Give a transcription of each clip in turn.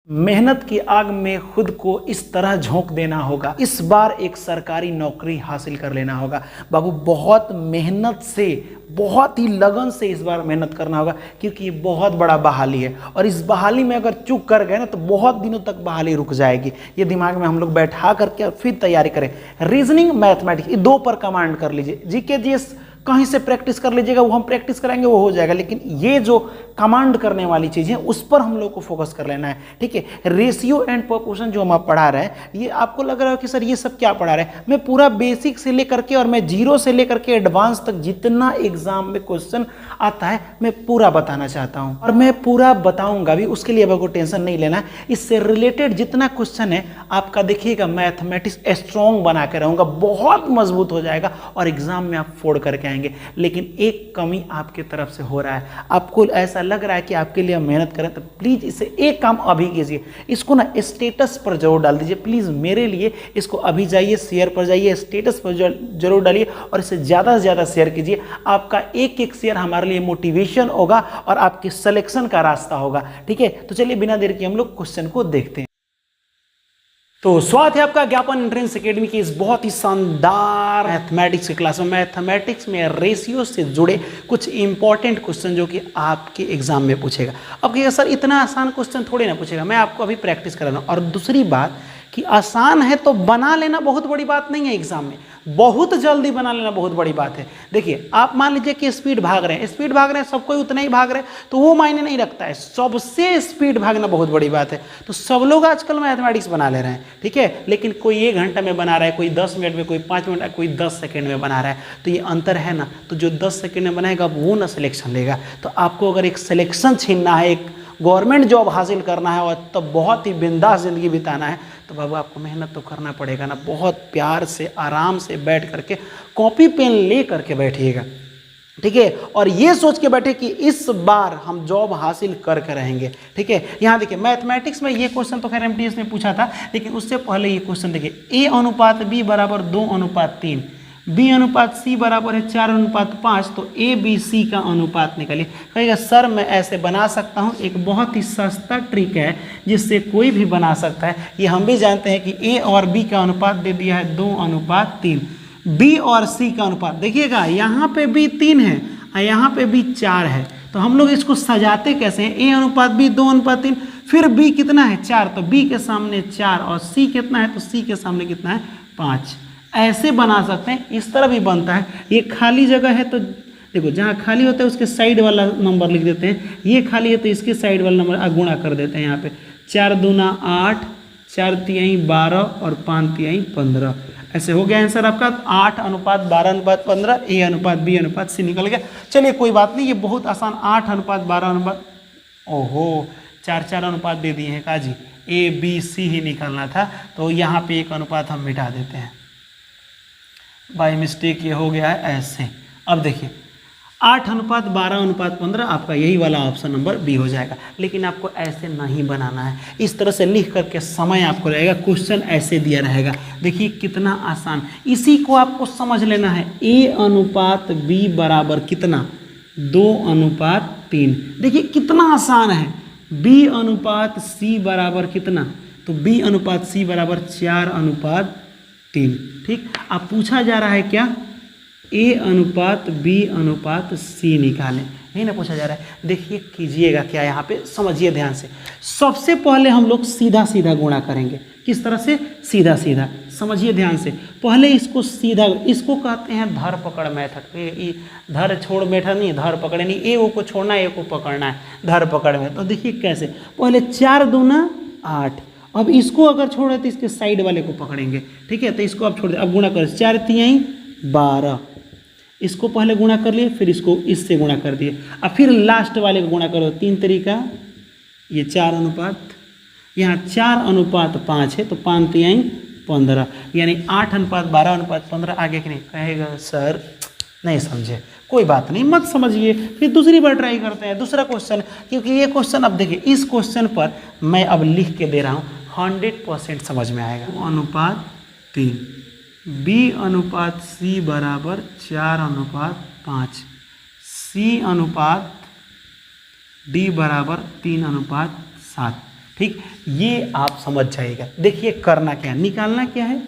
मेहनत की आग में खुद को इस तरह झोंक देना होगा, इस बार एक सरकारी नौकरी हासिल कर लेना होगा। बाबू बहुत मेहनत से, बहुत ही लगन से इस बार मेहनत करना होगा, क्योंकि ये बहुत बड़ा बहाली है और इस बहाली में अगर चूक कर गए ना तो बहुत दिनों तक बहाली रुक जाएगी। ये दिमाग में हम लोग बैठा करके फिर तैयारी करें। रीजनिंग, मैथमेटिक्स, ये दो पर कमांड कर लीजिए। जीके जीएस कहीं से प्रैक्टिस कर लीजिएगा, वो हम प्रैक्टिस कराएंगे वो हो जाएगा, लेकिन ये जो कमांड करने वाली चीज़ है उस पर हम लोग को फोकस कर लेना है। ठीक है, रेशियो एंड प्रोपोर्शन जो हम आप पढ़ा रहे हैं, ये आपको लग रहा है कि सर ये सब क्या पढ़ा रहे हैं। मैं पूरा बेसिक से लेकर के और मैं जीरो से लेकर के एडवांस तक जितना एग्जाम में क्वेश्चन आता है मैं पूरा बताना चाहता हूँ और मैं पूरा बताऊंगा भी, उसके लिए आपको टेंशन नहीं लेना है। इससे रिलेटेड जितना क्वेश्चन है आपका देखिएगा मैथमेटिक्स स्ट्रॉन्ग बना के रहूंगा, बहुत मजबूत हो जाएगा और एग्जाम में आप फोड़ करके आएंगे। लेकिन एक कमी आपके तरफ से हो रहा है, आपको ऐसा लग रहा है कि आपके लिए मेहनत करें, तो प्लीज इसे एक काम अभी कीजिए, इसको ना स्टेटस पर जरूर डाल दीजिए प्लीज मेरे लिए। इसको अभी जाइए, शेयर पर जाइए, स्टेटस पर जरूर डालिए और इसे ज्यादा से ज्यादा शेयर कीजिए। आपका एक एक शेयर हमारे लिए मोटिवेशन होगा और आपके सिलेक्शन का रास्ता होगा। ठीक है, तो चलिए बिना देर के हम लोग क्वेश्चन को देखते हैं। तो स्वागत है आपका ज्ञापन एंट्रेंस एकेडमी की इस बहुत ही शानदार मैथमेटिक्स की क्लास में। मैथमेटिक्स में रेशियो से जुड़े कुछ इंपॉर्टेंट क्वेश्चन जो कि आपके एग्जाम में पूछेगा। अब कहिएगा सर इतना आसान क्वेश्चन थोड़ी ना पूछेगा, मैं आपको अभी प्रैक्टिस करा रहा हूँ। और दूसरी बात कि आसान है तो बना लेना बहुत बड़ी बात नहीं है, एग्जाम में बहुत जल्दी बना लेना बहुत बड़ी बात है। देखिए आप मान लीजिए कि स्पीड भाग रहे हैं, सब कोई उतना ही भाग रहे हैं, तो वो मायने नहीं रखता है, सबसे स्पीड भागना बहुत बड़ी बात है। तो सब लोग आजकल मैथमेटिक्स बना ले रहे हैं, ठीक है, लेकिन कोई 1 घंटा में बना रहा है, कोई 10 मिनट में, कोई 5 मिनट, कोई 10 सेकेंड में बना रहा है। तो ये अंतर है ना, तो जो 10 सेकेंड में बनाएगा वो ना सिलेक्शन लेगा। तो आपको अगर एक सिलेक्शन छीनना है, एक गवर्नमेंट जॉब हासिल करना है और तब बहुत ही बिंदास जिंदगी बिताना है, तो बाबू आपको मेहनत तो करना पड़ेगा ना। बहुत प्यार से आराम से बैठ करके कॉपी पेन ले करके बैठिएगा, ठीक है, और ये सोच के बैठे कि इस बार हम जॉब हासिल करके रहेंगे। ठीक है, यहाँ देखिए मैथमेटिक्स में ये क्वेश्चन तो खैर एमटीएस ने पूछा था, लेकिन उससे पहले ये क्वेश्चन देखिए, ए अनुपात बी बराबर 2 अनुपात 3, बी अनुपात सी बराबर है 4 अनुपात 5, तो ए बी सी का अनुपात निकालिए। कहेगा सर मैं ऐसे बना सकता हूँ, एक बहुत ही सस्ता ट्रिक है जिससे कोई भी बना सकता है। ये हम भी जानते हैं कि ए और बी का अनुपात दे दिया है 2 अनुपात 3, बी और सी का अनुपात देखिएगा, यहाँ पे भी 3 है और यहाँ पे भी 4 है, तो हम लोग इसको सजाते कैसे हैं, ए अनुपात बी 2 अनुपात 3, फिर बी कितना है 4, तो बी के सामने 4 और सी कितना है, तो सी के सामने कितना है 5। ऐसे बना सकते हैं, इस तरह भी बनता है। ये खाली जगह है तो देखो जहाँ खाली होता है उसके साइड वाला नंबर लिख देते हैं, ये खाली है तो इसके साइड वाला नंबर गुणा कर देते हैं। यहाँ पे 4 दूना 8, 4 तिहाई 12 और 5 तिहाई 15, ऐसे हो गया आंसर आपका 8 अनुपात 12 अनुपात 15, ए अनुपात बी अनुपात सी निकल गया। चलिए कोई बात नहीं, ये बहुत आसान 8 अनुपात 12 अनुपात, ओहो 4 अनुपात दे दिए हैं काजी, ए बी सी ही निकालना था, तो यहाँ पे एक अनुपात हम मिटा देते हैं, बाय मिस्टेक ये हो गया है ऐसे। अब देखिए 8 अनुपात 12 अनुपात 15 आपका यही वाला ऑप्शन नंबर बी हो जाएगा, लेकिन आपको ऐसे नहीं बनाना है, इस तरह से लिख करके समय आपको रहेगा, क्वेश्चन ऐसे दिया रहेगा। देखिए कितना आसान, इसी को आपको समझ लेना है। ए अनुपात बी बराबर कितना, 2 अनुपात 3, देखिए कितना आसान है। बी अनुपात सी बराबर कितना, तो बी अनुपात सी बराबर 4 अनुपात 3। ठीक, अब पूछा जा रहा है क्या, ए अनुपात बी अनुपात सी निकालें, यही ना पूछा जा रहा है। देखिए कीजिएगा क्या, यहाँ पे समझिए ध्यान से। सबसे पहले हम लोग सीधा सीधा गुणा करेंगे, किस तरह से, सीधा सीधा, समझिए ध्यान से। पहले इसको सीधा, इसको कहते हैं धर पकड़ मेथड। धर छोड़ मेथड नहीं, धर पकड़ नहीं, ए को छोड़ना है, ए को पकड़ना है, धर पकड़ में। तो देखिए कैसे, पहले 4 दूना 8, अब इसको अगर छोड़े तो इसके साइड वाले को पकड़ेंगे, ठीक है, तो इसको अब छोड़ दे, अब गुणा कर 4 तिहाई 12, इसको पहले गुणा कर लिए, फिर इसको इससे गुणा कर दिए, अब फिर लास्ट वाले को गुणा करो, 3 तरीका, ये 4 अनुपात, यहाँ 4 अनुपात 5 है, तो 5 तिहाई 15, यानी 8 अनुपात 12 अनुपात 15 आगे कि नहीं। कहेगा सर नहीं समझे, कोई बात नहीं, मत समझिए, फिर दूसरी बार ट्राई करते हैं, दूसरा क्वेश्चन, क्योंकि ये क्वेश्चन अब देखिए, इस क्वेश्चन पर मैं अब लिख के दे रहा हूँ, 100% समझ में आएगा। अनुपात 3, बी अनुपात सी बराबर 4 अनुपात 5, सी अनुपात डी बराबर 3 अनुपात 7। ठीक, ये आप समझ जाइएगा। देखिए करना क्या है, निकालना क्या है,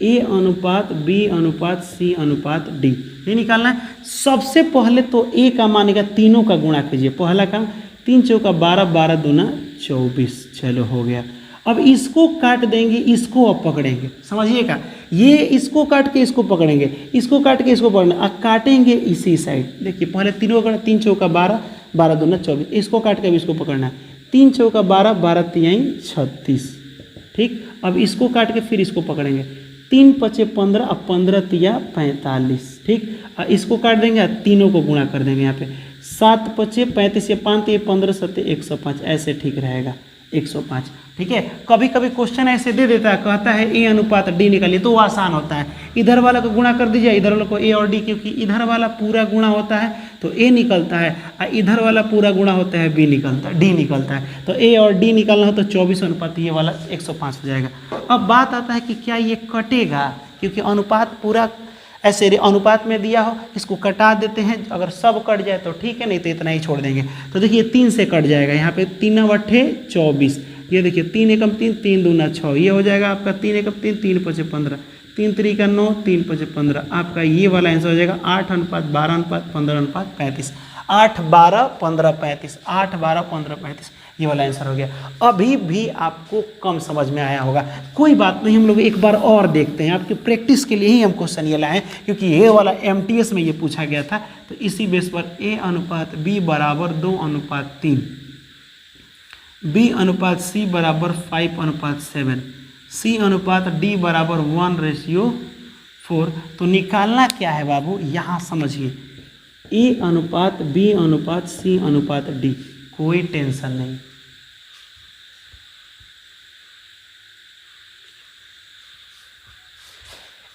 ए अनुपात बी अनुपात सी अनुपात डी, ये निकालना है। सबसे पहले तो ए का मानेगा तीनों का गुणा कीजिए। पहला काम 3 चौका 12, 12 दूना 24, चलो हो गया। अब इसको काट देंगे, इसको अब पकड़ेंगे, समझिएगा, ये इसको काट के इसको पकड़ेंगे, इसको काट के इसको पकड़ेंगे, अब काटेंगे इसी साइड। देखिए पहले तीनों का 3 चौका 12, 12 दूना 24, इसको काट के अब इसको पकड़ना है। 3 चौका 12, 12 तिहाई 36, ठीक। अब इसको काट के फिर इसको पकड़ेंगे, 3 पचे 15, अब 15 तिया 45, ठीक। इसको काट देंगे, तीनों को गुणा कर देंगे यहाँ पे, 7 पचे 35 या 5 तिया 15 सत्ते 105, ऐसे ठीक रहेगा 105, ठीक है। कभी कभी क्वेश्चन ऐसे दे देता है, कहता है ए अनुपात डी निकालिए, तो वो आसान होता है। इधर वाला को गुणा कर दीजिए, इधर वाला को ए और डी, क्योंकि इधर वाला पूरा गुणा होता है तो ए निकलता है, और इधर वाला पूरा गुणा होता है बी निकलता है, डी निकलता है। तो ए और डी निकालना हो तो 24 अनुपात ये वाला 105 हो जाएगा। अब बात आता है कि क्या ये कटेगा, क्योंकि अनुपात पूरा ऐसे अनुपात में दिया हो, इसको कटा देते हैं, अगर सब कट जाए तो ठीक है, नहीं तो इतना ही छोड़ देंगे। तो देखिए 3 से कट जाएगा, यहाँ पे 3 अट्ठे 24, ये देखिए 3 एकम 3, 3 दूना 6, ये हो जाएगा आपका 3 एकम 3, 3 पचे 15, 3 त्रिका 9, 3 पचे 15, आपका ये वाला आंसर हो जाएगा 8 अनुपात 12 अनुपात 15 अनुपात 35, 8 12 15 35, 8 12 15 35, ये वाला आंसर हो गया। अभी भी आपको कम समझ में आया होगा, कोई बात नहीं, हम लोग एक बार और देखते हैं, आपकी प्रैक्टिस के लिए ही हम क्वेश्चन ये लाए हैं, क्योंकि ये वाला MTS में ये पूछा गया था। तो इसी बेस पर ए अनुपात बी बराबर 2 अनुपात 3, बी अनुपात सी बराबर 5 अनुपात 7, सी अनुपात डी बराबर 1:4। तो निकालना क्या है बाबू, यहाँ समझिए, ए अनुपात बी अनुपात सी अनुपात डी, कोई टेंशन नहीं।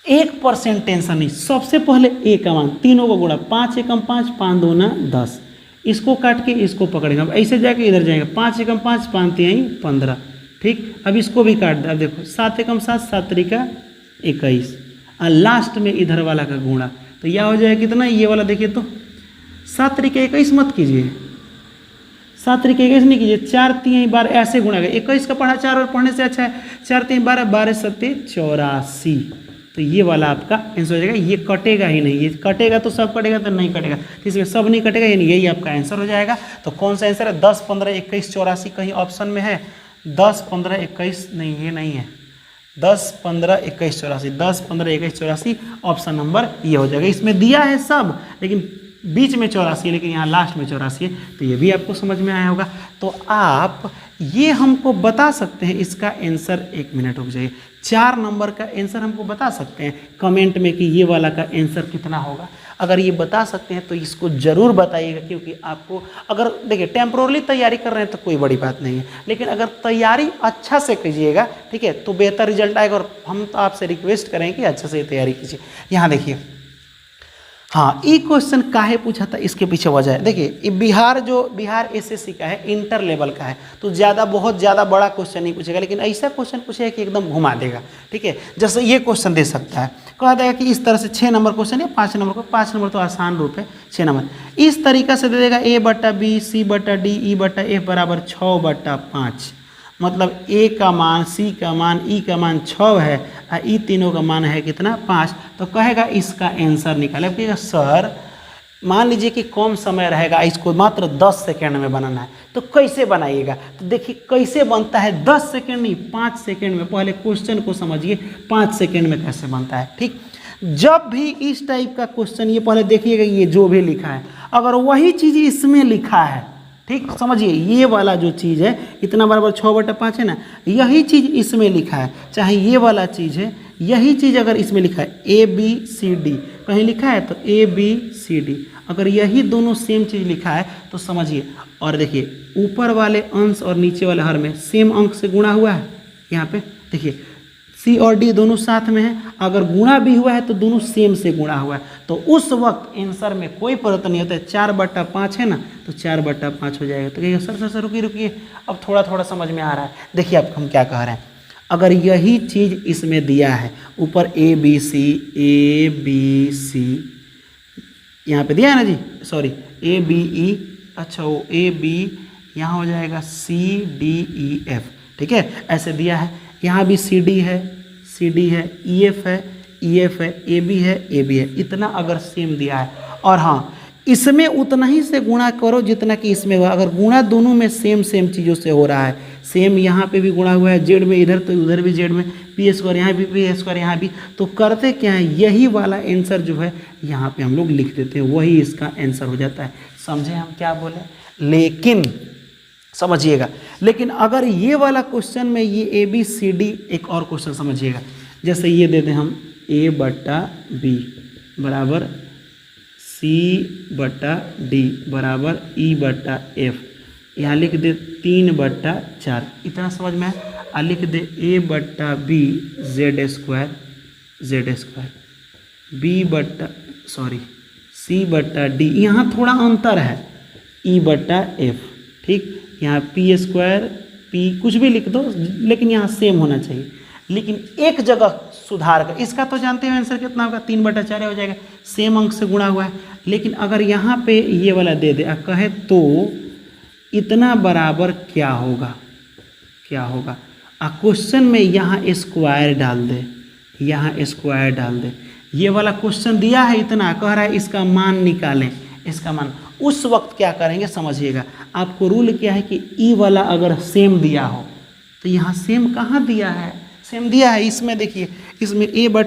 एक % टेंशन नहीं। सबसे पहले ए का मान, तीनों को गुणा, 5 एकम 5, 5 दूना 10, इसको काट के इसको पकड़ेंगे, अब ऐसे जाके इधर जाएंगे, 5 एकम 5, 5 तिहाई 15, ठीक। अब इसको भी काट दे, अब देखो 7 एकम 7, 7 त्रिका 21, और लास्ट में इधर वाला का गुणा, तो यह हो जाएगा कितना, ये वाला देखिए तो 7 त्रिका 21 मत कीजिए, 7 त्रिका 21 नहीं कीजिए, 4 तिहाई 12 ऐसे गुणा कर, 21 का पढ़ा 4 और पढ़ने से अच्छा है, 4 तिहाई 12, 12 सत्ते 84, तो ये वाला आपका आंसर हो जाएगा। ये कटेगा ही नहीं, ये कटेगा तो सब कटेगा, तो नहीं कटेगा, तो इसमें सब नहीं कटेगा, यानी यही आपका आंसर हो जाएगा। तो कौन सा आंसर है, 10 15 21 84, कहीं ऑप्शन में है 10 15 21, नहीं ये नहीं है, 10 15 21 84, 10 15 21 84 ऑप्शन नंबर ये हो जाएगा। इसमें दिया है सब, लेकिन बीच में 84 है, लेकिन यहाँ लास्ट में 84 है, तो ये भी आपको समझ में आया होगा। तो आप ये हमको बता सकते हैं इसका आंसर, 1 मिनट रुक जाइए, 4 नंबर का आंसर हमको बता सकते हैं कमेंट में कि ये वाला का आंसर कितना होगा। अगर ये बता सकते हैं तो इसको ज़रूर बताइएगा, क्योंकि आपको अगर देखिए टेम्पोरली तैयारी कर रहे हैं तो कोई बड़ी बात नहीं है, लेकिन अगर तैयारी अच्छा से कीजिएगा, ठीक है, तो बेहतर रिजल्ट आएगा। और हम तो आपसे रिक्वेस्ट करेंगे कि अच्छे से तैयारी कीजिए। यहाँ देखिए, हाँ, ये क्वेश्चन काहे पूछा था, इसके पीछे वजह है। देखिए ये बिहार SSC का है, इंटर लेवल का है, तो बहुत ज़्यादा बड़ा क्वेश्चन नहीं पूछेगा, लेकिन ऐसा क्वेश्चन पूछेगा कि एकदम घुमा देगा, ठीक है। जैसे ये क्वेश्चन दे सकता है, कहा देगा कि इस तरह से 6 नंबर क्वेश्चन या 5 नंबर को, 5 नंबर तो आसान रूप है, 6 नंबर इस तरीका से दे देगा, A/B C/D E/F बराबर 6/5, मतलब ए का मान, सी का मान, ई का मान 6 है, और ई तीनों का मान है कितना, 5। तो कहेगा इसका आंसर निकाले। कहेगा सर मान लीजिए कि कम समय रहेगा, इसको मात्र 10 सेकेंड में बनाना है, तो कैसे बनाइएगा। तो देखिए कैसे बनता है, 10 सेकेंड नहीं 5 सेकेंड में। पहले क्वेश्चन को समझिए, 5 सेकेंड में कैसे बनता है, ठीक। जब भी इस टाइप का क्वेश्चन, ये पहले देखिएगा, ये जो भी लिखा है, अगर वही चीज़ इसमें लिखा है, ठीक, समझिए ये वाला जो चीज़ है, इतना बराबर 6/5 है ना, यही चीज़ इसमें लिखा है, चाहे ये वाला चीज़ है, यही चीज़ अगर इसमें लिखा है ABCD, कहीं लिखा है तो ABCD, अगर यही दोनों सेम चीज़ लिखा है तो समझिए। और देखिए ऊपर वाले अंश और नीचे वाले हर में सेम अंक से गुणा हुआ है, यहाँ पे देखिए C और D दोनों साथ में है, अगर गुणा भी हुआ है तो दोनों सेम से गुणा हुआ है, तो उस वक्त आंसर में कोई परिवर्तन नहीं होता है। 4/5 है ना, तो 4/5 हो जाएगा। तो कहिए सर रुकिए, अब थोड़ा थोड़ा समझ में आ रहा है। देखिए अब हम क्या कह रहे हैं, अगर यही चीज़ इसमें दिया है, ऊपर ABC यहाँ पे दिया है ना जी, सॉरी ABE, अच्छा वो AB यहाँ हो जाएगा CDEF, ठीक है, ऐसे दिया है। यहाँ भी CD है, CD है, EF है, EF है, AB है, AB है, इतना अगर सेम दिया है, और हाँ इसमें उतना ही से गुणा करो जितना कि इसमें हुआ। अगर गुणा दोनों में सेम चीज़ों से हो रहा है, सेम यहाँ पे भी गुणा हुआ है जेड में, इधर तो उधर भी जेड में, पी स्क्वायर यहाँ भी, पी स्क्वायर यहाँ भी, तो करते क्या है, यही वाला आंसर जो है यहाँ पे हम लोग लिख देते हैं, वही इसका आंसर हो जाता है। समझे हम क्या बोले? लेकिन समझिएगा, लेकिन अगर ये वाला क्वेश्चन में ये ABCD, एक और क्वेश्चन समझिएगा, जैसे ये दे दें हम A/B बराबर C/D बराबर E/F, यहाँ लिख दे 3/4, इतना समझ में आ, लिख दे A/B Z² C/D, यहाँ थोड़ा अंतर है E/F, ठीक, यहाँ P² P कुछ भी लिख दो, लेकिन यहाँ सेम होना चाहिए। लेकिन एक जगह सुधार कर, इसका तो जानते हैं आंसर कितना होगा, 3/4 हो जाएगा, सेम अंक से गुणा हुआ है। लेकिन अगर यहाँ पे ये वाला दे दे कहे तो इतना बराबर क्या होगा, क्या होगा, क्वेश्चन में यहाँ स्क्वायर डाल दे, यहाँ स्क्वायर डाल दे। ये वाला क्वेश्चन दिया है इतना, कह रहा है इसका मान निकालें, इसका मान, उस वक्त क्या करेंगे समझिएगा। आपको रूल क्या है कि ई वाला अगर सेम दिया हो, तो यहाँ सेम कहाँ दिया है, सेम दिया है इसमें, देखिए इसमें A/B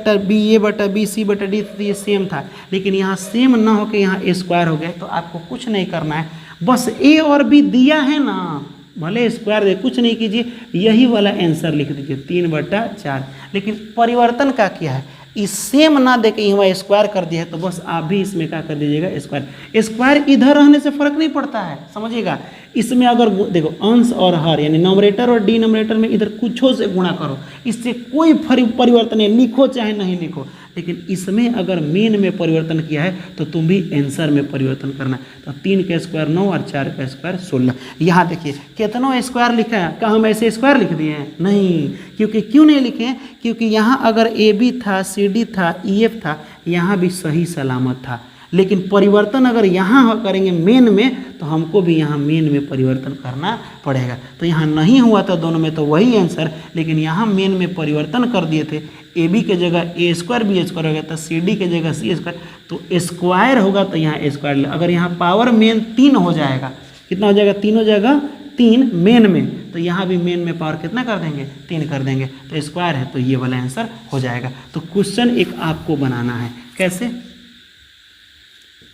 C/D, तो ये सेम था, लेकिन यहाँ सेम ना हो के यहाँ स्क्वायर हो गया। तो आपको कुछ नहीं करना है, बस A और B दिया है ना, भले स्क्वायर दे, कुछ नहीं कीजिए, यही वाला आंसर लिख दीजिए 3/4। लेकिन परिवर्तन का क्या है, इस सेम ना दे के यहाँ स्क्वायर कर दिया है, तो बस आप भी इसमें क्या कर दीजिएगा, स्क्वायर। स्क्वायर इधर रहने से फर्क नहीं पड़ता है, समझिएगा। इसमें अगर देखो अंश और हर, यानी नॉमरेटर और डिनोमिनेटर में इधर कुछों से गुणा करो, इससे कोई परिवर्तन नहीं, लिखो चाहे नहीं लिखो। लेकिन इसमें अगर मेन में परिवर्तन किया है तो तुम भी आंसर में परिवर्तन करना। तो 3 का स्क्वायर 9 और 4 का स्क्वायर 16। यहाँ देखिए कितना स्क्वायर लिखा है, क्या हम ऐसे स्क्वायर लिख दिए हैं? नहीं, क्योंकि क्यों नहीं लिखे हैं, क्योंकि यहाँ अगर AB था, CD था, EF था, यहाँ भी सही सलामत था। लेकिन परिवर्तन अगर यहाँ करेंगे मेन में, तो हमको भी यहाँ मेन में परिवर्तन करना पड़ेगा। तो यहाँ नहीं हुआ था दोनों में, तो वही आंसर, लेकिन यहाँ मेन में परिवर्तन कर दिए थे। AB के जगह A² B² हो गया था, CD के जगह C², तो स्क्वायर होगा तो यहाँ स्क्वायर। अगर यहाँ पावर मेन 3 हो जाएगा, कितना हो जाएगा, 3 हो जाएगा, 3 मेन में, तो यहाँ भी मेन में पावर कितना कर देंगे, 3 कर देंगे, तो स्क्वायर है, तो ये वाला आंसर हो जाएगा। तो क्वेश्चन एक आपको बनाना है, कैसे,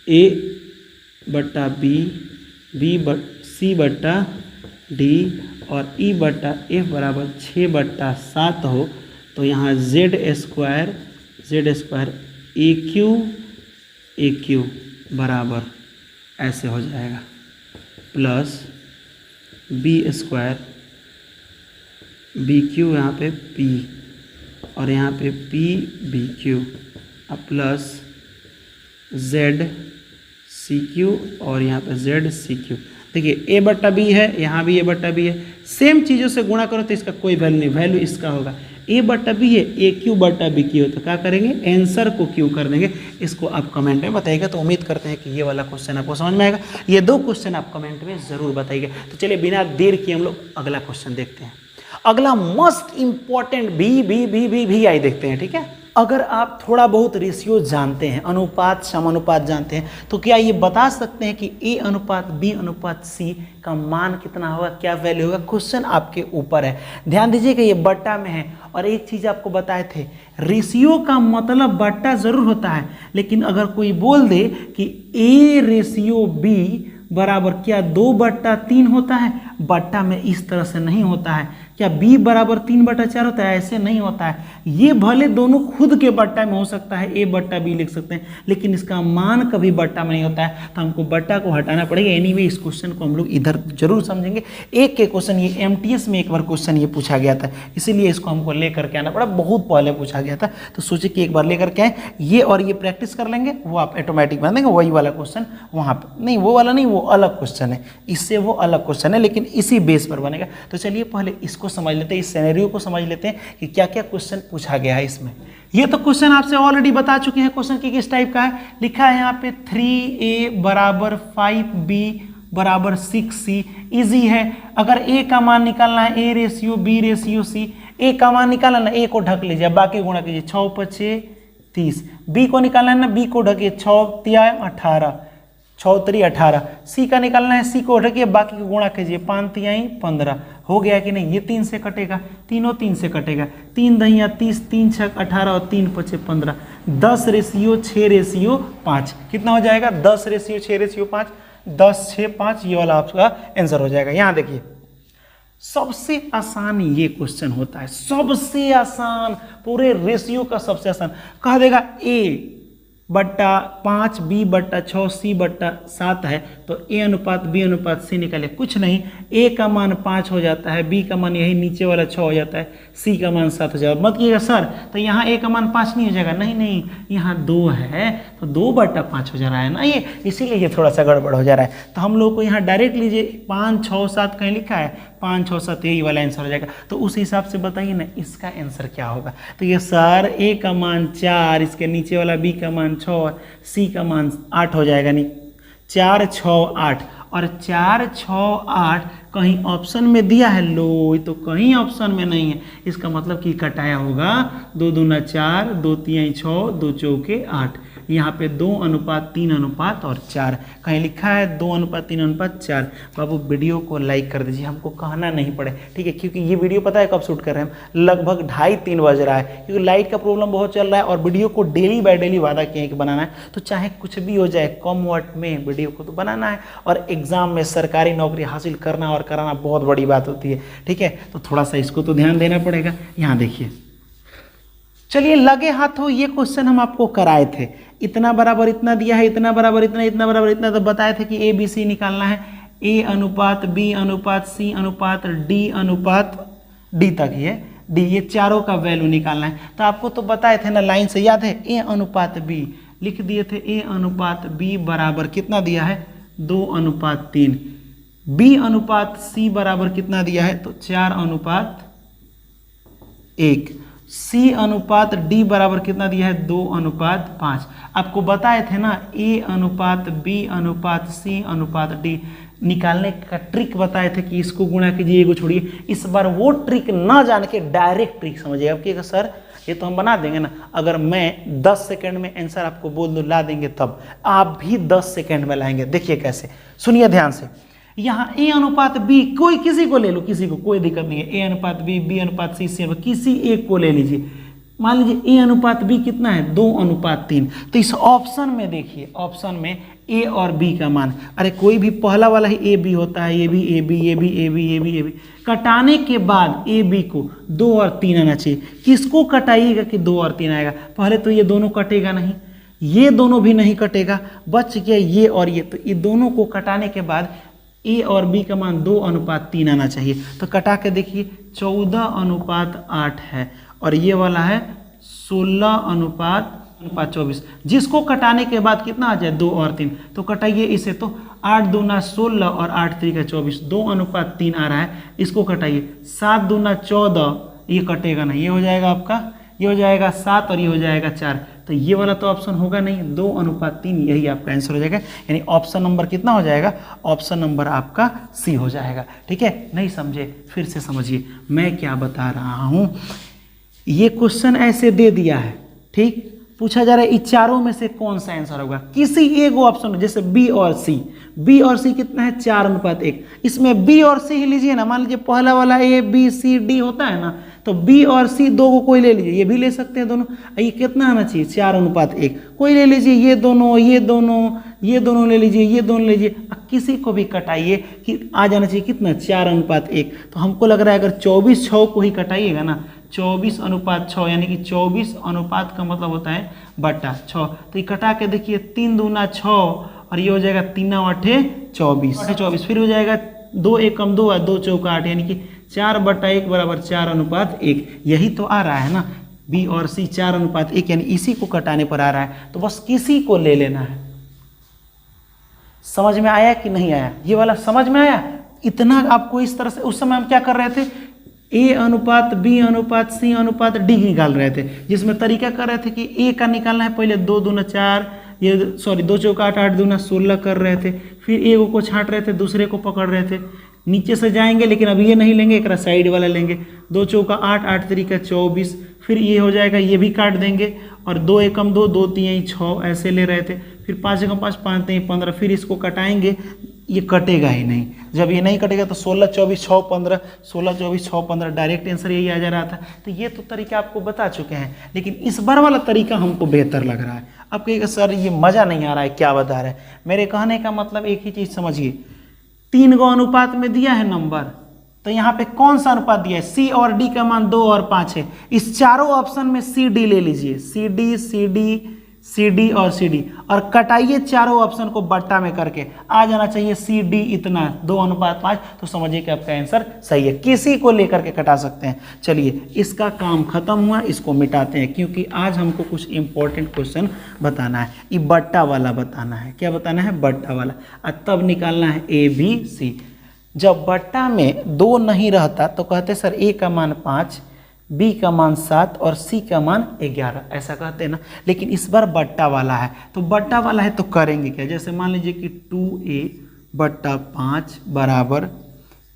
A/B C/D और E/F बराबर 6/7 हो, तो यहाँ Z² AQ बराबर ऐसे हो जाएगा, प्लस B² BQ यहाँ पे P और यहाँ पे PBQ, अब प्लस ZCQ और यहाँ पे ZCQ। देखिए A/B है, यहाँ भी A/B है, सेम चीज़ों से गुणा करो तो इसका कोई वैल्यू नहीं, वैल्यू इसका होगा। A/B है, AQ/BQ हो, तो क्या करेंगे, आंसर को Q कर देंगे। इसको आप कमेंट में बताइएगा। तो उम्मीद करते हैं कि ये वाला क्वेश्चन आपको समझ में आएगा। ये 2 क्वेश्चन आप कमेंट में ज़रूर बताइएगा। तो चलिए बिना देर किए हम लोग अगला क्वेश्चन देखते हैं। अगला मोस्ट इंपॉर्टेंट भी आई देखते हैं, ठीक है। अगर आप थोड़ा बहुत रेशियो जानते हैं, अनुपात समानुपात जानते हैं, तो क्या ये बता सकते हैं कि A/B/C का मान कितना होगा, क्या वैल्यू होगा? क्वेश्चन आपके ऊपर है, ध्यान दीजिए कि ये बट्टा में है। और एक चीज़ आपको बताए थे, रेशियो का मतलब बट्टा ज़रूर होता है, लेकिन अगर कोई बोल दे कि A/B बराबर क्या 2/3 होता है, बट्टा में इस तरह से नहीं होता है। क्या B बराबर 3/4 होता है, ऐसे नहीं होता है। ये भले दोनों खुद के बट्टा में हो सकता है, A/B लिख सकते हैं, लेकिन इसका मान कभी बट्टा में नहीं होता है, तो हमको बट्टा को हटाना पड़ेगा। एनीवे इस क्वेश्चन को हम लोग इधर जरूर समझेंगे। एक के क्वेश्चन ये MTS में एक बार क्वेश्चन ये पूछा गया था, इसीलिए इसको हमको लेकर के आना पड़ा, बहुत पहले पूछा गया था, तो सोचे कि एक बार लेकर के आए, ये और ये प्रैक्टिस कर लेंगे, वो आप ऑटोमेटिक बना देंगे। वही वाला क्वेश्चन वहाँ पर नहीं, वो वाला नहीं, वो अलग क्वेश्चन है, इससे वो अलग क्वेश्चन है, लेकिन इसी बेस पर बनेगा। तो चलिए पहले इसको समझ लेते हैं, इस सिनेरियो को समझ लेते हैं कि क्या क्या क्वेश्चन पूछा गया है इसमें। ये तो क्वेश्चन आपसे ऑलरेडी बता चुके हैं, क्वेश्चन किस टाइप का है। लिखा है यहाँ पे 3A बराबर 5B बराबर 6c। इजी है। अगर a का मान निकालना है, a ratio b ratio c, a का मान निकालना ना, a को ढक लीजिए, बाकी गुणा कीजिए, 6 5 30। b को निकालना है ना, b को ढकिए, 6 3 18, 6 3 18। c का निकालना है, c को ढकिए, बाकी को गुणा कीजिए, 5 3 15। हो गया कि नहीं? ये 3 से कटेगा, तीनों 3 से कटेगा, 3 दहिया 30, 3 6 18 और 3 5 15। 10 रेशियो 6 रेशियो 5 कितना हो जाएगा? 10 रेशियो 6 रेशियो 5, 10 6 5। ये वाला आपका आंसर हो जाएगा। यहाँ देखिए, सबसे आसान ये क्वेश्चन होता है, सबसे आसान, पूरे रेशियो का सबसे आसान। कह देगा a बट्टा 5 b बट्टा 6 c बट्टा 7 है, तो a अनुपात b अनुपात c निकाले। कुछ नहीं, a का मान 5 हो जाता है, b का मान यही नीचे वाला 6 हो जाता है, c का मान 7 हो जाएगा। मत कीजिएगा सर तो यहाँ a का मान 5 नहीं हो जाएगा, नहीं नहीं, यहाँ 2 है तो 2 बट्टा 5 हो जा रहा है ना ये, इसीलिए ये थोड़ा सा गड़बड़ हो जा रहा है। तो हम लोग को यहाँ डायरेक्ट लीजिए, 5 6 7 कहीं लिखा है, 5 6 7 यही वाला आंसर हो जाएगा। तो उस हिसाब से बताइए ना इसका आंसर क्या होगा। तो ये सर a का मान 4, इसके नीचे वाला b का मान 6 और c का मान 8 हो जाएगा। नहीं, 4 6 8 और 4 6 8 कहीं ऑप्शन में दिया है लो, तो कहीं ऑप्शन में नहीं है, इसका मतलब कि कटाया होगा। 2 दूना 4, 2 3 6, 2 चौके 8। यहाँ पे 2 अनुपात 3 अनुपात और 4 कहीं लिखा है, 2 अनुपात 3 अनुपात 4। बाबू वीडियो को लाइक कर दीजिए, हमको कहना नहीं पड़े, ठीक है, क्योंकि ये वीडियो पता है कब शूट कर रहे हैं हम, लगभग 2:30-3 बज रहा है, क्योंकि लाइट का प्रॉब्लम बहुत चल रहा है और वीडियो को डेली बाय डेली वादा किए हैं कि बनाना है। तो चाहे कुछ भी हो जाए, कम वक्त में वीडियो को तो बनाना है, और एग्जाम में सरकारी नौकरी हासिल करना और कराना बहुत बड़ी बात होती है, ठीक है। तो थोड़ा सा इसको तो ध्यान देना पड़ेगा। यहाँ देखिए, चलिए लगे हाथों ये क्वेश्चन हम आपको कराए थे, इतना बराबर इतना दिया है, इतना बराबर इतना, इतना बराबर इतना, तो बताए थे कि a b c निकालना है, a अनुपात b अनुपात c अनुपात d अनुपात d तक ही है, d, ये चारों का वैल्यू निकालना है। तो आपको तो बताए थे ना, लाइन से याद है, a अनुपात b लिख दिए थे, a अनुपात b बराबर कितना दिया है, 2 अनुपात 3, b अनुपात c बराबर कितना दिया है, तो 4 अनुपात 1, c अनुपात d बराबर कितना दिया है, 2 अनुपात 5। आपको बताए थे ना, a अनुपात b अनुपात c अनुपात d निकालने का ट्रिक बताए थे कि इसको गुणा कीजिए, एगो छोड़िए। इस बार वो ट्रिक ना जान के डायरेक्ट ट्रिक समझिए। अब कि सर ये तो हम बना देंगे ना, अगर मैं 10 सेकंड में आंसर आपको बोल दूँ ला देंगे, तब आप भी 10 सेकंड में लाएंगे। देखिए कैसे, सुनिए ध्यान से। यहाँ a अनुपात b, कोई किसी को ले लो, किसी को कोई दिक्कत नहीं है, a अनुपात b, b अनुपात c, c अनुपात, किसी एक को ले लीजिए। मान लीजिए a अनुपात b कितना है, 2 अनुपात 3। तो इस ऑप्शन में देखिए, ऑप्शन में a और b का मान, अरे कोई भी पहला वाला ही a b होता है, ये भी a b, ये भी a b, ये भी a b। कटाने के बाद a b को 2 और 3 आना चाहिए। किसको कटाइएगा कि 2 और 3 आएगा? पहले तो ये दोनों कटेगा नहीं, ये दोनों भी नहीं कटेगा, बच गया ये और ये। तो ये दोनों को कटाने के बाद a और b का मान 2 अनुपात 3 आना चाहिए। तो कटा के देखिए, 14 अनुपात 8 है और ये वाला है 16 अनुपात 24। जिसको कटाने के बाद कितना आ जाए, 2 और 3, तो कटाइए इसे। तो 8 दूना 16 और 8 3 का 24, 2 अनुपात 3 आ रहा है, इसको कटाइए। 7 दूना 14, ये कटेगा नहीं, ये हो जाएगा आपका, ये हो जाएगा 7 और ये हो जाएगा 4। तो ये वाला तो ऑप्शन होगा नहीं, 2 अनुपात 3 यही आपका आंसर हो जाएगा। यानी ऑप्शन नंबर कितना हो जाएगा, ऑप्शन नंबर आपका सी हो जाएगा। ठीक है, नहीं समझे फिर से समझिए मैं क्या बता रहा हूँ। ये क्वेश्चन ऐसे दे दिया है, ठीक, पूछा जा रहा है इस चारों में से कौन सा आंसर होगा। किसी एक ऑप्शन, जैसे बी और सी, बी और सी कितना है, 4 अनुपात 1। इसमें बी और सी ही लीजिए ना, मान लीजिए पहला वाला ए बी सी डी होता है ना, तो बी और सी दो को कोई ले लीजिए, ये भी ले सकते हैं दोनों। ये कितना आना चाहिए, 4 अनुपात 1, कोई ले लीजिए, ये दोनों, ये दोनों, ये दोनों ले लीजिए, ये दोनों ले लीजिए। किसी को भी कटाइए कि आ जाना चाहिए कितना, 4 अनुपात 1। तो हमको लग रहा है अगर 24 6 को ही कटाइएगा ना, 24 अनुपात 6, यानी कि 24 अनुपात का मतलब होता है बटा 6। तो ये कटा के देखिए, 3 दूना 6 और ये हो जाएगा 3 8 24, फिर हो जाएगा 2 1 कम 2 2 चौका 8, यानी कि 4 बटा 1 बराबर 4 अनुपात 1। यही तो आ रहा है ना, बी और सी 4 अनुपात 1, यानी इसी को कटाने पर आ रहा है। तो बस किसी को ले लेना है। समझ में आया कि नहीं आया, ये वाला समझ में आया? इतना आपको इस तरह से, उस समय हम क्या कर रहे थे, ए अनुपात बी अनुपात सी अनुपात डी निकाल रहे थे, जिसमें तरीका कर रहे थे कि ए का निकालना है पहले 2 दूना 4, ये सॉरी 2 चौका 8, 8 दूना 16 कर रहे थे, फिर एगो को छांट रहे थे, दूसरे को पकड़ रहे थे, नीचे से जाएंगे लेकिन अब ये नहीं लेंगे, एक साइड वाला लेंगे। 2 चौका 8, 8 तरीका 24, फिर ये हो जाएगा, ये भी काट देंगे और 2 एकम 2, 2 3 6 ऐसे ले रहे थे, फिर 5 एकम 5, 5 3 15, फिर इसको कटाएंगे, ये कटेगा ही नहीं। जब ये नहीं कटेगा तो 16 24 6 15, 16 24 6 15 डायरेक्ट आंसर यही आ जा रहा था। तो ये तो तरीका आपको बता चुके हैं, लेकिन इस बार वाला तरीका हमको बेहतर लग रहा है। अब कहिएगा सर ये मज़ा नहीं आ रहा है, क्या बता रहे हैं। मेरे कहने का मतलब एक ही चीज़ समझिए, 3 गो अनुपात में दिया है नंबर, तो यहाँ पे कौन सा अनुपात दिया है, सी और डी का मान 2 और 5 है। इस चारों ऑप्शन में सी डी ले लीजिए, C D C D C D और सी डी, और कटाइए चारों ऑप्शन को बट्टा में करके, आ जाना चाहिए सी डी इतना 2:5, तो समझिए कि आपका आंसर सही है। किसी को लेकर के कटा सकते हैं। चलिए इसका काम खत्म हुआ, इसको मिटाते हैं, क्योंकि आज हमको कुछ इंपॉर्टेंट क्वेश्चन बताना है। ये बट्टा वाला बताना है। क्या बताना है? बट्टा वाला। और तब निकालना है ए बी सी। जब बट्टा में 2 नहीं रहता तो कहते सर ए का मान 5, बी का मान 7 और सी का मान 11, ऐसा कहते हैं ना। लेकिन इस बार बट्टा वाला है, तो बट्टा वाला है तो करेंगे क्या? जैसे मान लीजिए कि 2a/5 बराबर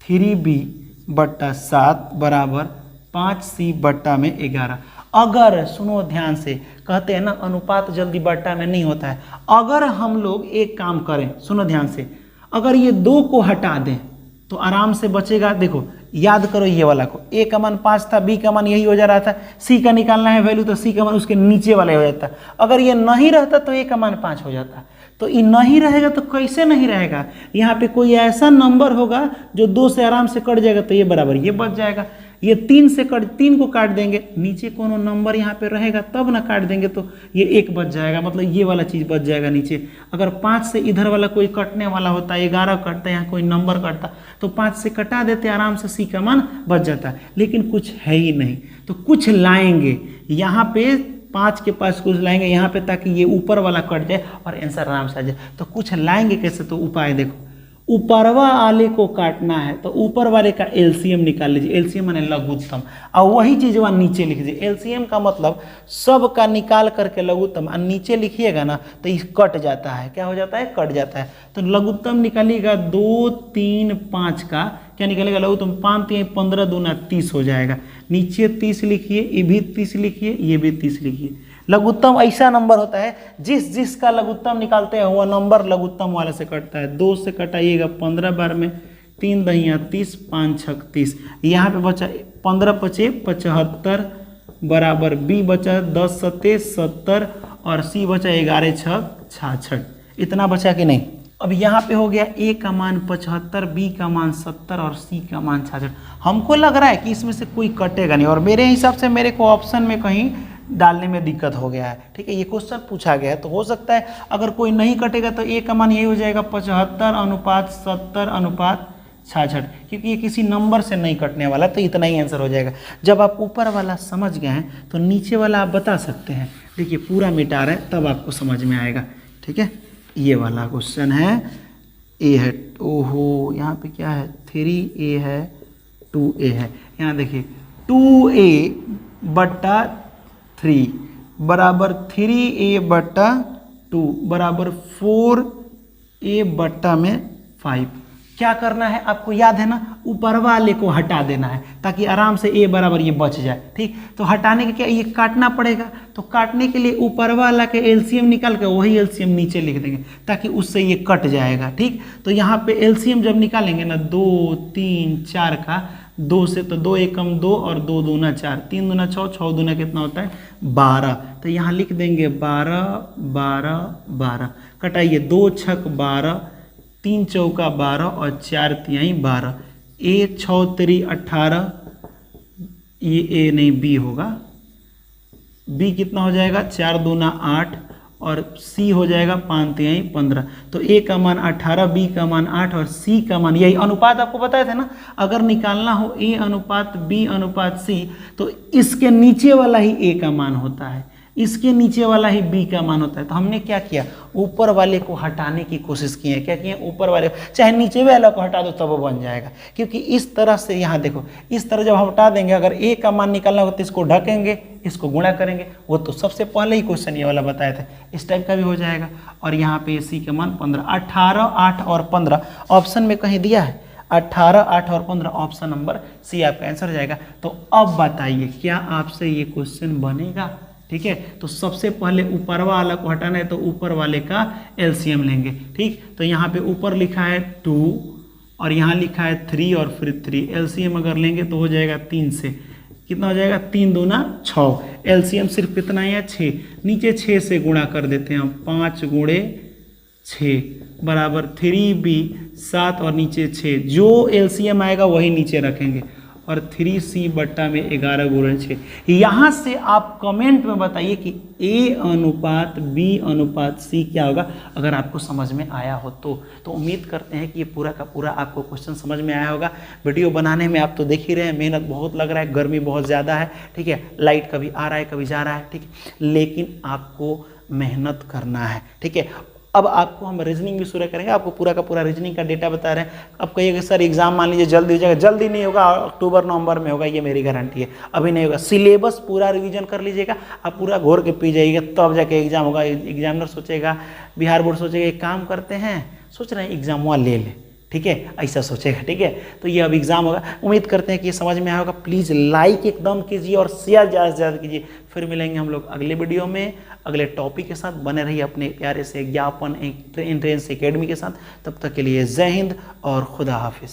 3b/7 बराबर 5c/11। अगर सुनो ध्यान से, कहते हैं ना अनुपात जल्दी बट्टा में नहीं होता है। अगर हम लोग एक काम करें, सुनो ध्यान से, अगर ये 2 को हटा दें तो आराम से बचेगा। देखो याद करो ये वाला को, ए का मान 5 था, बी का मान यही हो जा रहा था, सी का निकालना है वैल्यू, तो सी का मान उसके नीचे वाला हो जाता। अगर ये नहीं रहता तो ए का मान 5 हो जाता। तो ये नहीं रहेगा तो कैसे नहीं रहेगा? यहाँ पे कोई ऐसा नंबर होगा जो 2 से आराम से कट जाएगा, तो ये बराबर ये बच जाएगा। ये 3 को काट देंगे, नीचे कोनो नंबर यहाँ पे रहेगा तब ना काट देंगे, तो ये 1 बच जाएगा, मतलब ये वाला चीज़ बच जाएगा नीचे। अगर 5 से इधर वाला कोई कटने वाला होता, 11 कटता, यहाँ कोई नंबर कटता, तो 5 से कटा देते, आराम से सी का मान बच जाता। लेकिन कुछ है ही नहीं, तो कुछ लाएंगे यहाँ पे, 5 के पास कुछ लाएंगे यहाँ पे, ताकि ये ऊपर वाला कट जाए और आंसर आराम से आ जाए। तो कुछ लाएंगे कैसे? तो उपाय देखो, ऊपरवा वाले को काटना है तो ऊपर वाले का एलसीएम निकाल लीजिए। एलसीएम माने लघुत्तम, और वही चीज वहाँ नीचे लिख दीजिए। एलसीएम का मतलब सब का निकाल करके लघुत्तम, और नीचे लिखिएगा ना तो ये कट जाता है। क्या हो जाता है? कट जाता है। तो लघुत्तम निकालिएगा 2 3 5 का, क्या निकलेगा? लघुत्तम 5 3 15 दूना 30 हो जाएगा। नीचे 30 लिखिए, ये भी 30 लिखिए, ये भी 30 लिखिए। लघुत्तम ऐसा नंबर होता है जिस का लघुत्तम निकालते हैं वह नंबर लघुत्तम वाले से कटता है। 2 से कटाइएगा 15 बार में, 3 दहिया 30, 5 छक 30। यहाँ पे बचा 15 पचे 75 बराबर, बी बचा 10 सत्ते 70 और सी बचा 11 छक 66। इतना बचा कि नहीं? अब यहाँ पे हो गया ए का मान 75, बी का मान 70 और सी का मान 66। हमको लग रहा है कि इसमें से कोई कटेगा नहीं, और मेरे हिसाब से मेरे को ऑप्शन में कहीं डालने में दिक्कत हो गया है। ठीक है, ये क्वेश्चन पूछा गया है, तो हो सकता है अगर कोई नहीं कटेगा तो ए का मान यही हो जाएगा 75/70/66, क्योंकि ये किसी नंबर से नहीं कटने वाला, तो इतना ही आंसर हो जाएगा। जब आप ऊपर वाला समझ गए हैं तो नीचे वाला आप बता सकते हैं। देखिए पूरा मिटा रहे हैं तब आपको समझ में आएगा। ठीक है, ये वाला क्वेश्चन है, ए है, ओहो यहाँ पे क्या है, 3a है, 2a है। यहाँ देखिए 2a/3 बराबर 3a/2 बराबर 4a/5। क्या करना है आपको याद है ना? ऊपर वाले को हटा देना है ताकि आराम से a बराबर ये बच जाए। ठीक, तो हटाने के क्या, ये काटना पड़ेगा, तो काटने के लिए ऊपर वाला के एलसीएम निकाल के वही एलसीएम नीचे लिख देंगे ताकि उससे ये कट जाएगा। ठीक, तो यहाँ पे एलसीएम जब निकालेंगे ना 2 3 4 का, 2 से तो 2 एकम 2 और 2 दूना 4, 3 दूना 6, 6 दूना कितना होता है 12। तो यहाँ लिख देंगे 12 12 12। कटाइए 2 छक 12, 3 चौका 12 और 4 तिहाई 12। ए 6 3 18, ये ए नहीं बी होगा। बी कितना हो जाएगा 4 दूना 8 और सी हो जाएगा 5 तिहाई 15। तो ए का मान 18, बी का मान 8 और सी का मान, यही अनुपात आपको बताए थे ना, अगर निकालना हो ए अनुपात बी अनुपात सी तो इसके नीचे वाला ही ए का मान होता है, इसके नीचे वाला ही बी का मान होता है। तो हमने क्या किया, ऊपर वाले को हटाने की कोशिश की है। क्या किए, ऊपर वाले, चाहे नीचे वाला को हटा दो तब वो बन जाएगा, क्योंकि इस तरह से यहाँ देखो, इस तरह जब हम हटा देंगे, अगर ए का मान निकालना होगा तो इसको ढकेंगे, इसको गुणा करेंगे, वो तो सबसे पहले ही क्वेश्चन ये वाला बताया था, इस टाइप का भी हो जाएगा। और यहाँ पे सी के मान 15, 18, 8 और 15 ऑप्शन में कहीं दिया है, 18, 8 और 15 ऑप्शन नंबर सी आपका आंसर हो जाएगा। तो अब बताइए क्या आपसे ये क्वेश्चन बनेगा? ठीक है, तो सबसे पहले ऊपर वाला को हटाना है तो ऊपर वाले का एलसीएम लेंगे। ठीक, तो यहाँ पे ऊपर लिखा है 2 और यहाँ लिखा है 3 और फिर 3, एलसीएम अगर लेंगे तो हो जाएगा 3 से, कितना हो जाएगा 3 दूना 6, एलसीएम सिर्फ कितना है 6, नीचे 6 से गुणा कर देते हैं हम, 5 गुणे 6 बराबर 3b 7 और नीचे 6, जो एलसीएम आएगा वही नीचे रखेंगे और 3c बट्टा में 11 गुणे 6। यहाँ से आप कमेंट में बताइए कि a अनुपात b अनुपात c क्या होगा, अगर आपको समझ में आया हो तो उम्मीद करते हैं कि ये पूरा का पूरा आपको क्वेश्चन समझ में आया होगा। वीडियो बनाने में आप तो देख ही रहे हैं, मेहनत बहुत लग रहा है, गर्मी बहुत ज़्यादा है, ठीक है, लाइट कभी आ रहा है कभी जा रहा है, ठीक है, लेकिन आपको मेहनत करना है, ठीक है। अब आपको हम रीजनिंग भी शुरू करेंगे, आपको पूरा का पूरा रीजनिंग का डेटा बता रहे हैं। अब कहिएगा सर एग्जाम मान लीजिए जल्दी हो जाएगा, जल्दी नहीं होगा, अक्टूबर नवंबर में होगा, ये मेरी गारंटी है, अभी नहीं होगा। सिलेबस पूरा रिवीजन कर लीजिएगा, आप पूरा घोर के पी जाइएगा, तब तो जाके एग्जाम होगा। एग्जामिनर सोचेगा, बिहार बोर्ड सोचेगा एक काम करते हैं, सोच रहे हैं एग्जाम वहाँ ले ले, ठीक है, ऐसा सोचेगा, ठीक है। तो ये अब एग्जाम होगा, उम्मीद करते हैं कि ये समझ में आया होगा। प्लीज़ लाइक एकदम कीजिए और शेयर ज़्यादा से ज़्यादा कीजिए। फिर मिलेंगे हम लोग अगले वीडियो में अगले टॉपिक के साथ। बने रहिए अपने प्यारे से ज्ञापन एंट्रेंस एकेडमी के साथ। तब तक के लिए जय हिंद और खुदा हाफिज़।